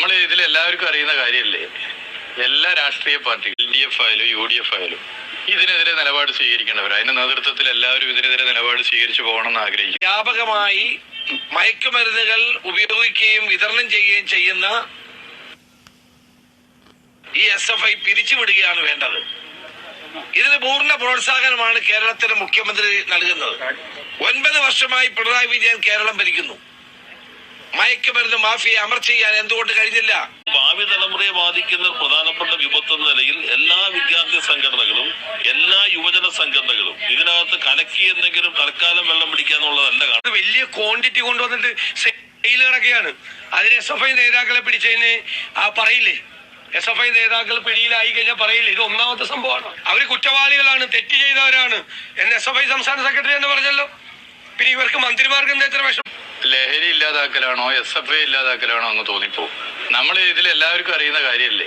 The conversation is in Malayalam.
നമ്മൾ ഇതിൽ എല്ലാവർക്കും അറിയുന്ന കാര്യമല്ലേ, എല്ലാ രാഷ്ട്രീയ പാർട്ടികളും LDF ആയാലും UDF ആയാലും ഇതിനെതിരെ നിലപാട് സ്വീകരിക്കേണ്ടവർ. അതിന്റെ നേതൃത്വത്തിൽ എല്ലാവരും ഇതിനെതിരെ നിലപാട് സ്വീകരിച്ചു പോകണമെന്ന് ആഗ്രഹിക്കും. വ്യാപകമായി മയക്കുമരുന്നുകൾ ഉപയോഗിക്കുകയും വിതരണം ചെയ്യുകയും ചെയ്യുന്ന ഈ SFI പിരിച്ചുവിടുകയാണ് വേണ്ടത്. ഇതിന് പൂർണ്ണ പ്രോത്സാഹനമാണ് കേരളത്തിലെ മുഖ്യമന്ത്രി നൽകുന്നത്. 9 വർഷമായി പിണറായി വിജയൻ കേരളം ഭരിക്കുന്നു. മയക്കുമരുന്ന് മാഫിയെ അമർച്ച ചെയ്യാൻ എന്തുകൊണ്ട് കഴിഞ്ഞില്ല? ഭാവി തലമുറയെ ബാധിക്കുന്ന പ്രധാനപ്പെട്ട വിപത്ത് എന്ന നിലയിൽ എല്ലാ വിദ്യാർത്ഥി സംഘടനകളും എല്ലാ യുവജന സംഘടനകളും ഇതിനകത്ത് കലക്കി എന്തെങ്കിലും തൽക്കാലം വെള്ളം പിടിക്കാന്നുള്ളതല്ല കാണുന്നത്. വലിയ ക്വാണ്ടിറ്റി കൊണ്ടുവന്നിട്ട് സെയിൽ കിടക്കുകയാണ്. അതിന് SFI നേതാക്കളെ പിടിച്ചതിന് പറയില്ലേ, SFI നേതാക്കൾ പിടിയിലായി കഴിഞ്ഞാൽ പറയില്ലേ, ഇത് ഒന്നാമത്തെ സംഭവമാണ്. അവര് കുറ്റവാളികളാണ്, തെറ്റ് ചെയ്തവരാണ് എന്ന് SFI സംസ്ഥാന സെക്രട്ടറി എന്ന് പറഞ്ഞല്ലോ. പിന്നെ ഇവർക്ക് മന്ത്രിമാർക്ക് എന്താ എത്ര വിഷമം? ലഹരി ഇല്ലാതാക്കലാണോ SFI ഇല്ലാതാക്കലാണോ എന്ന് തോന്നിപ്പോ. നമ്മൾ ഇതിൽ എല്ലാവർക്കും അറിയുന്ന കാര്യമല്ലേ.